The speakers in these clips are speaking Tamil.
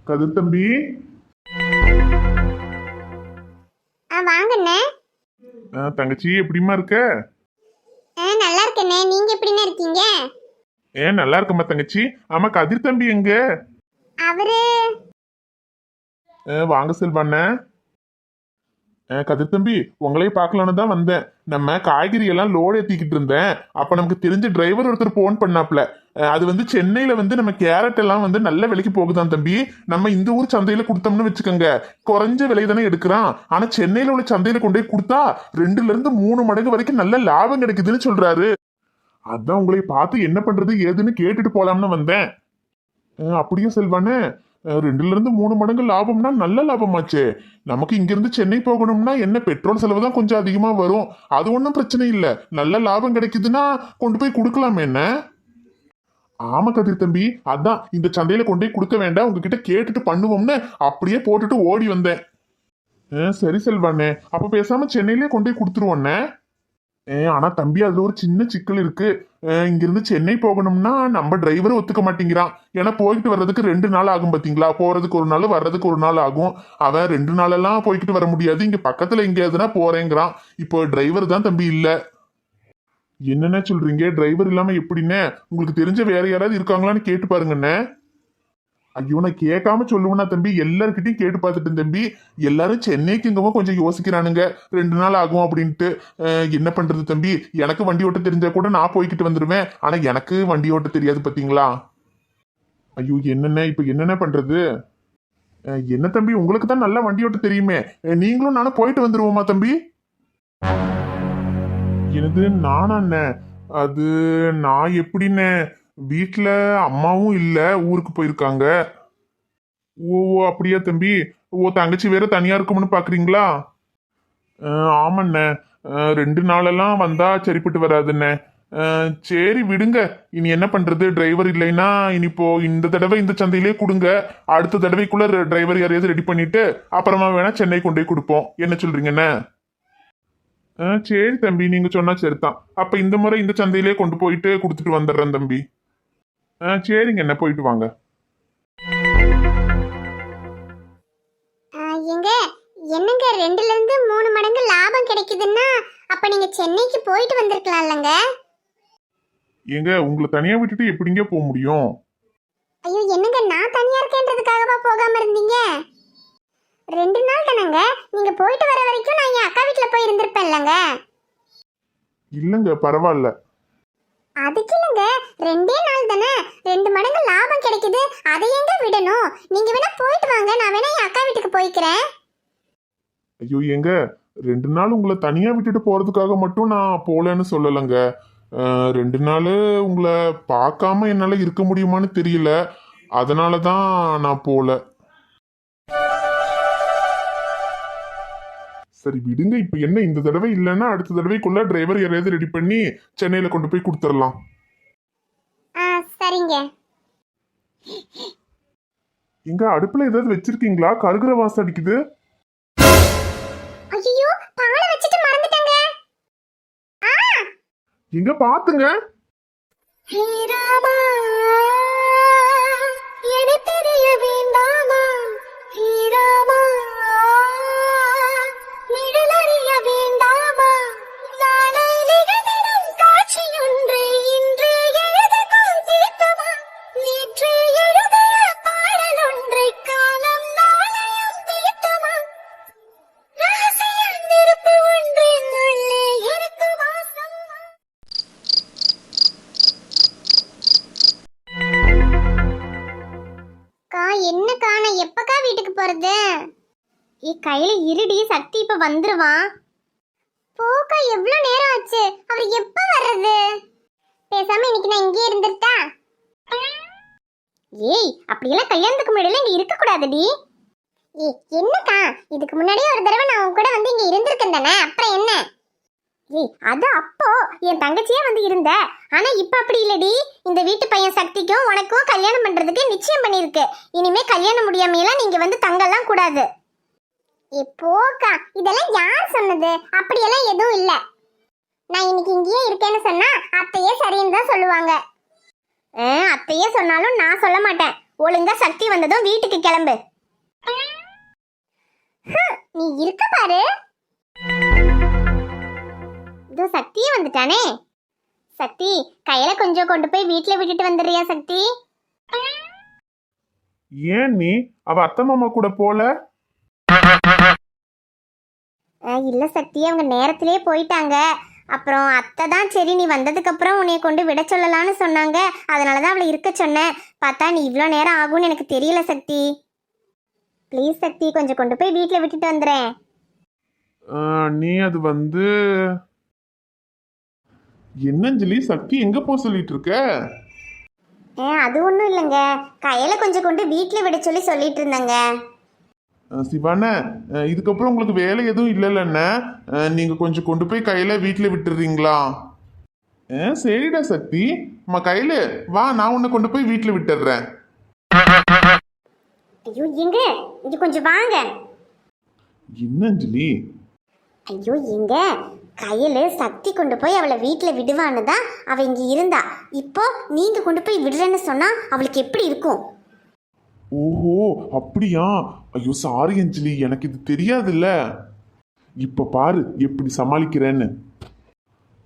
கதிர் தம்பி. வாங்கண்ணே. தங்கச்சி எப்படிமா இருக்க? நல்லா இருக்கண்ணே, நீங்க எப்படிண்ணே இருக்கீங்க? நல்லா இருக்கம்மா தங்கச்சி. ஆமா கதிர் தம்பி எங்க? அவரு வாங்க செல்வாண்ண. கதிர் தம்பி உங்களையும் பார்க்கலான்னு தான் வந்தேன். நம்ம காய்கறி எல்லாம் லோடு ஏற்றிக்கிட்டு இருந்தேன். அப்போ நமக்கு தெரிஞ்ச டிரைவர் ஒருத்தர் ஃபோன் பண்ணாப்ல. அது வந்து சென்னையில வந்து நம்ம கேரட் எல்லாம் வந்து நல்ல விலைக்கு போகுதான் தம்பி. நம்ம இந்த ஊர் சந்தையில கொடுத்தோம்னு வச்சுக்கோங்க, குறைஞ்ச விலை தானே எடுக்கிறான். ஆனா சென்னையில உள்ள சந்தையில கொண்டு போய் கொடுத்தா 2 மடங்கு வரைக்கும் நல்ல லாபம் கிடைக்குதுன்னு சொல்றாரு. அதான் உங்களை பார்த்து என்ன பண்றது ஏதுன்னு கேட்டுட்டு போலாம்னு வந்தேன். அப்படியும் செல்வானே, 2 மடங்கு லாபம்னா நல்ல லாபமாச்சே. நமக்கு இங்கிருந்து சென்னை போகணும்னா என்ன பெட்ரோல் செலவு தான் கொஞ்சம் அதிகமா வரும். அது ஒன்றும் பிரச்சனை இல்லை. நல்ல லாபம் கிடைக்குதுன்னா கொண்டு போய் கொடுக்கலாமே என்ன? ஆமா கதிர் தம்பி, அதான் இந்த சந்தையில கொண்டு போய் கொடுக்க வேண்டாம், உங்ககிட்ட கேட்டுட்டு பண்ணுவோம்னு அப்படியே போட்டுட்டு ஓடி வந்தேன். சரி செல்வானே, அப்ப பேசாம சென்னையிலே கொண்டு போய் கொடுத்துருவோண்ணே. ஆனா தம்பி அதுல ஒரு சின்ன சிக்கல் இருக்கு. இங்கிருந்து சென்னை போகணும்னா நம்ம டிரைவரும் ஒத்துக்க மாட்டேங்கிறான். ஏன்னா போயிட்டு வர்றதுக்கு 2 நாள் ஆகும் பாத்தீங்களா. போறதுக்கு 1 நாள், வர்றதுக்கு 1 நாள் ஆகும். அவன் 2 நாளெல்லாம் போய்கிட்டு வர முடியாது, இங்க பக்கத்துல எங்கேயாதுன்னா போறேங்கிறான். இப்போ டிரைவர் தான் தம்பி இல்ல. என்னென்ன சொல்றீங்க? டிரைவர் இல்லாம எப்படின்னு உங்களுக்கு தெரிஞ்ச வேற யாராவது இருக்காங்களான்னு கேட்டு பாருங்கண்ணே. ஐயோ நான் கேட்காம சொல்லுவேன்னா தம்பி, எல்லார்கிட்டையும் கேட்டு பார்த்துட்டேன் தம்பி. எல்லாரும் சென்னைக்கு இங்கவும் கொஞ்சம் யோசிக்கிறானுங்க, 2 நாள் ஆகும் அப்படின்ட்டு. என்ன பண்றது தம்பி? எனக்கு வண்டி ஓட்ட தெரிஞ்சா கூட நான் போய்கிட்டு வந்துடுவேன். ஆனா எனக்கு வண்டி ஓட்ட தெரியாது பாத்தீங்களா. ஐயோ என்னென்ன இப்ப என்னென்ன பண்றது? என்ன தம்பி உங்களுக்கு தான் நல்லா வண்டி ஓட்ட தெரியுமே, நீங்களும் நானும் போயிட்டு வந்துருவோமா தம்பி? எனது நானா அண்ணே? அது நான் எப்படின்னு, வீட்டில் அம்மாவும் இல்லை, ஊருக்கு போயிருக்காங்க. ஓ அப்படியா தம்பி? தங்கச்சி வேற தனியா இருக்கும்னு பாக்குறீங்களா? ஆமாண்ணே, 2 நாளெல்லாம் வந்தா சரிப்பட்டு வராதுண்ணே. சரி விடுங்க, இனி என்ன பண்றது? டிரைவர் இல்லைன்னா இனிப்போ இந்த தடவை இந்த சந்தையிலே கொடுங்க. அடுத்த தடவைக்குள்ள டிரைவர் யாரையாவது ரெடி பண்ணிட்டு அப்புறமா வேணா சென்னை கொண்டு போய் கொடுப்போம். என்ன சொல்றீங்கண்ணே? சரி தம்பி, நீங்க சொன்னா சரிதான். அப்ப இந்த முறை இந்த சந்தையிலே கொண்டு போயிட்டு கொடுத்துட்டு வந்துடுறேன் தம்பி. சரிங்க என்ன, போயிட்டு வாங்க. எங்க என்னங்க 2 மடங்கு லாபம் கிடைக்குதுன்னா அப்ப நீங்க சென்னைக்கு போயிட்டு வந்திருக்கலாம் இல்லங்க? ஏங்க உங்களை தனியா விட்டுட்டு எப்படிங்க போக முடியும்? ஐயோ என்னங்க, நான் தனியா இருக்கேன்றதுக்காகவா போகாம இருந்தீங்க? 2 நாள் தானங்க, நீங்க போயிட்டு வர வரைக்கும் நான் என் அக்கா வீட்டுல போய் இருந்திருப்பேன் இல்லங்க? இல்லங்க பரவாயில்ல. அதுக்கு இல்லங்க, 2 நாள் தானே, 2 மடங்கு லாபம் கிடைக்குது, அதை எங்க விடணும்? நீங்க வேணா போயிட்டு வாங்க, நான் வேணா என் அக்கா வீட்டுக்கு போய்க்கிறேன். ஐயோ ஏங்க, 2 நாள் உங்களை தனியா விட்டுட்டு போறதுக்காக மட்டும் நான் போலன்னு சொல்லலைங்க. 2 நாள் உங்களை பார்க்காம என்னால இருக்க முடியுமான்னு தெரியல, அதனாலதான் நான் போல. சரி விடுங்க, இப்ப என்ன இந்த தடவை இல்லைன்னா அடுத்த தடவைக்குள்ள டிரைவர் யாரையாவது ரெடி பண்ணி சென்னையில கொண்டு போய் கொடுத்துடலாம். சரிங்க. எங்க அடுப்புல ஏதாவது வச்சிருக்கீங்களா? கருகிற வாசம் அடிக்குது. ஐயோ பாலை வச்சிட்டு மறந்துட்டேங்க. எங்க பாத்துங்க. ஹீராமா என தெரிய வேண்டாமா, ஹீராமா நிழலறிய வேண்டாமா, நாளை நிகழ்ந்திடும் காட்சியொன்றை இன்று எழுதுகோள் தீர்க்குமா, நேற்று எழுதிய பாடலொன்றை காலம் நாளையும் தீர்க்குமா, ரகசிய நெருப்பு ஒன்றின் உள்ளே இருக்கு வாசம். என்ன காண, எப்பக்கா வீட்டுக்கு போறது? கையில இருடி, சக்தி இப்ப வந்துருவான். போக்கா எவ்வளவு நேரம் ஆச்சு, அவர் எப்ப வர்றது? பேசாம இன்னைக்கு நான் இங்கே இருந்துட்டா? ஏய் அப்படியெல்லாம் கல்யாணத்துக்கு முன்னாடிலாம் இங்க இருக்க கூடாதுடி. ஏய் என்னக்கா, இதுக்கு முன்னாடியே ஒரு தடவை நான் உன் கூட வந்து இங்க இருந்திருக்கேன் தானே, அப்புறம் என்ன? ஏய் அது அப்போ என் தங்கச்சியே வந்து இருந்த, ஆனா இப்ப அப்படி இல்லடி. இந்த வீட்டு பையன் சக்திக்கும் உனக்கும் கல்யாணம் பண்றதுக்கு நிச்சயம் பண்ணிருக்கு. இனிமே கல்யாணம் முடியாமையெல்லாம் நீங்க வந்து தங்கலாம் கூடாது. போக்கா, இதெல்லாம் யார் சொன்னது? அப்படியெல்லாம் எதுவும் இல்ல. நான் இன்னைக்கு இங்கேயே இருக்கேன்னு சொன்னா அத்தையே சரின்னு தான் சொல்லுவாங்க. அத்தையே சொன்னாலும் நான் சொல்ல மாட்டேன். ஒழுங்கா சக்தி வந்ததும் வீட்டுக்கு கிளம்பு. நீ இருக்க பாரு. இதோ சக்தியே வந்துட்டானே. சக்தி, கையில கொஞ்சம் கொண்டு போய் வீட்டுல விட்டுட்டு வந்துடுறியா சக்தி? ஏன் நீ அவ அத்தை மாமா கூட போல? இல்ல சக்தி, அவங்க நேரத்திலேயே போயிட்டாங்க. அப்புறம் அத்தை தான் சரி நீ வந்ததுக்கு அப்புறம் உன்னைய கொண்டு விட சொல்லலாம்னு சொன்னாங்க. அதனாலதான் அவளை இருக்க சொன்னேன். பார்த்தா நீ இவ்வளோ நேரம் ஆகும்னு எனக்கு தெரியல சக்தி. ப்ளீஸ் சக்தி, கொஞ்சம் கொண்டு போய் வீட்டில் விட்டுட்டு வந்துடுறேன். நீ அது வந்து என்னஞ்சலி, சக்தி எங்க போ சொல்லிட்டு இருக்க? அது ஒன்றும் இல்லைங்க, கையில கொஞ்சம் கொண்டு வீட்டில் விட சொல்லி சொல்லிட்டு இருந்தாங்க. சிவான, இதுக்கப்புறம் உங்களுக்கு வேலை எதுவும் இல்லைல்லண்ண, நீங்க கொஞ்சம் கொண்டு போய் கையில வீட்டில் விட்டுறீங்களா? சரிடா சக்தி, அம்மா கையில வா, நான் உன்னை கொண்டு போய் வீட்டில் விட்டுடுறேன். ஐயோ எங்க, இங்க கொஞ்சம் வாங்க. என்னஞ்சலி? ஐயோ எங்க, கையில சக்தி கொண்டு போய் அவளை வீட்டில் விடுவான்னு தான் அவ இங்க இருந்தா. இப்போ நீங்க கொண்டு போய் விடுறேன்னு சொன்னா அவளுக்கு எப்படி இருக்கும்? ஓஹோ அப்படியா? ஐயோ சாரி அஞ்சலி, எனக்கு இது தெரியாதுல்ல. இப்ப பாரு எப்படி சமாளிக்கிறேன்னு.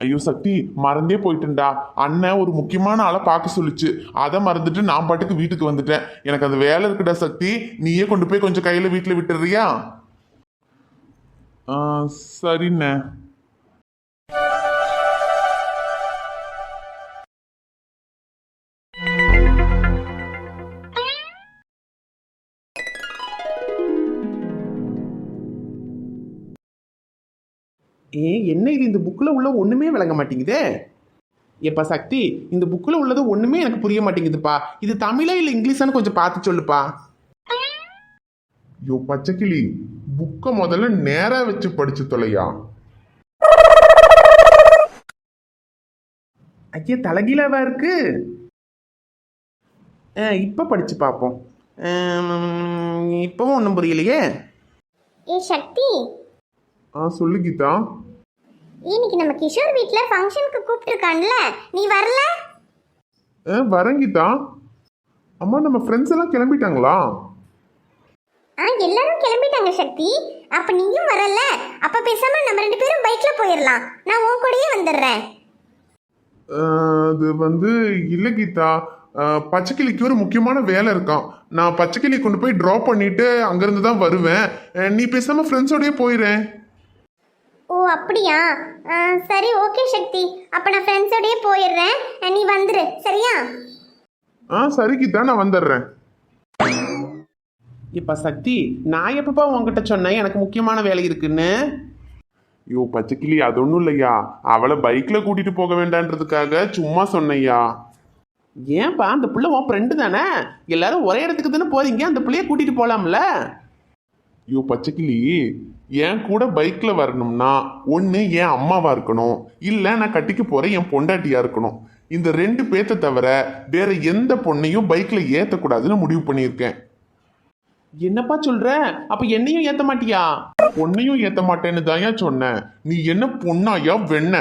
ஐயோ சக்தி, மறந்தே போயிட்டேன்டா. அண்ணன் ஒரு முக்கியமான ஆளை பார்க்க சொல்லிச்சு, அதை மறந்துட்டு நான் பாட்டுக்கு வீட்டுக்கு வந்துட்டேன். எனக்கு அந்த வேலை இருக்குடா சக்தி, நீயே கொண்டு போய் கொஞ்சம் கையில வீட்டில் விட்டுறியா? சரிண்ணே. என்ன இது, இந்த புக்கில் உள்ள ஒன்றுமே விளங்க மாட்டேங்குதே. எப்பா சக்தி, இந்த புக்கில் உள்ளது ஒன்றுமே எனக்கு புரிய மாட்டேங்குதுப்பா. இது தமிழா இல்லை இங்கிலீஷான்னு கொஞ்சம் பார்த்து சொல்லுப்பா. யோ பச்சைக்கிளி, புக்கை முதல்ல நேரா வச்சு படிச்சு தொலையா. ஐயா தலைகீழாவா இருக்கு. இப்போ படிச்சு பார்ப்போம். இப்பவும் ஒன்றும் புரியலையே. ஏ சக்தி, சொல்லு கீதா. இன்னைக்கு நம்ம கிஷோர் வீட்ல ஃபங்க்ஷனுக்கு கூப்பிட்டுருக்கான்ல, நீ வரல? வரேன் கீதா. அம்மா நம்ம ஃப்ரெண்ட்ஸ் எல்லாம் கிளம்பிட்டாங்களா? எல்லாரும் கிளம்பிட்டாங்க சக்தி. அப்ப நீயும் வரல? அப்ப பேசாம நம்ம 2 பேரும் பைக்ல போயிடலாம். நான் உன் கூடயே வந்துடுறேன். அது வந்து இல்ல கீதா, பச்சைக்கிளிக்கு ஒரு முக்கியமான வேலை இருக்கான். நான் பச்சைக்கிளி கொண்டு போய் ட்ராப் பண்ணிட்டு அங்கிருந்து தான் வருவேன். நீ பேசாம ஃப்ரெண்ட்ஸோடய போயிடுறேன். ஓ அப்படியா? சரி ஓகே சக்தி, அப்ப நான் ஃப்ரெண்ட்ஸோடயே போயிடுறேன். நீ வந்துரு சரியா? சரி கீதா, நான் வந்துடுறேன். இப்போ சக்தி, நான் எப்பப்பா உங்ககிட்ட சொன்னேன் எனக்கு முக்கியமான வேலை இருக்குன்னு? ஐயோ பச்சைக்கிளி, அது ஒன்றும் இல்லையா, அவளை பைக்ல கூட்டிட்டு போக வேண்டான்றதுக்காக சும்மா சொன்னையா. ஏன்பா, அந்த பிள்ளை உன் ஃப்ரெண்டு தானே, எல்லாரும் ஒரே இடத்துக்கு தானே போறீங்க, அந்த பிள்ளைய கூட்டிட்டு போலாம்ல? ஐயோ பச்சைக்கிளி, என் கூட பைக்ல வரணும்னா ஒன்று என் அம்மாவா இருக்கணும், இல்லை நான் கட்டிக்க போற என் பொண்டாட்டியா இருக்கணும். இந்த 2 பேத்தை தவிர வேற எந்த பொண்ணையும் பைக்ல ஏற்றக்கூடாதுன்னு முடிவு பண்ணியிருக்கேன். என்னப்பா சொல்ற? அப்ப என்னையும் ஏத்த மாட்டியா? பொண்ணையும் ஏத்த மாட்டேன்னு தாயா சொன்னேன். நீ என்ன பொண்ணாயா வெண்ண?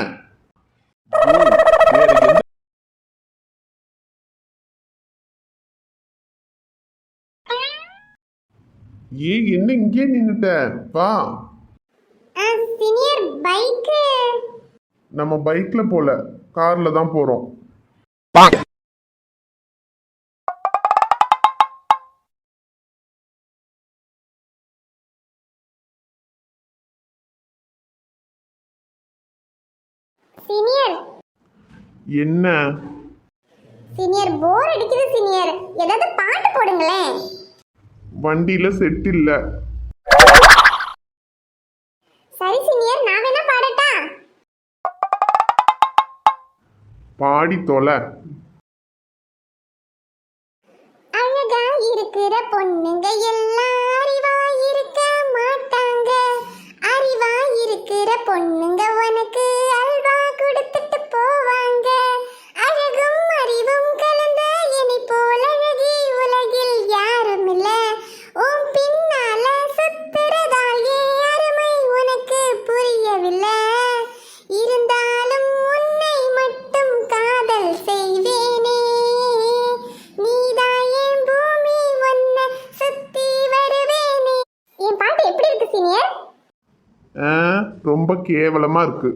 என்ன இங்கே நின்னுட்ட? வா. Senior bike. நம்ம பைக்ல போல, கார்ல தான் போறோம். சீனியர். என்ன சீனியர், போர் அடிக்குது சீனியர், ஏதாவது பாட்டு போடுங்களேன். வண்டியில செட் இல்ல. சரி சீனியர், நான் வேணா பாடட்டா? பாடி தொலை. அழகா இருக்கிற பொண்ணுங்க எல்லாம் அறிவா இருக்க மாட்டாங்க. அறிவா இருக்கிற பொண்ணுங்க உனக்கு அல்வா கொடுத்துட்டு போவாங்க. அழகும் அறிவும் கலந்த என்னை போல் அழகி உலகில் யாரும் இல்ல. உன் பின்னால சுத்துறதால் ஏன் அருமை உனக்கு புரியவில்லை. இருந்தாலும் உன்னை மட்டும் காதல் செய்வேனே. நீதான் என் பூமி ரொம்ப கேவலமா இருக்கு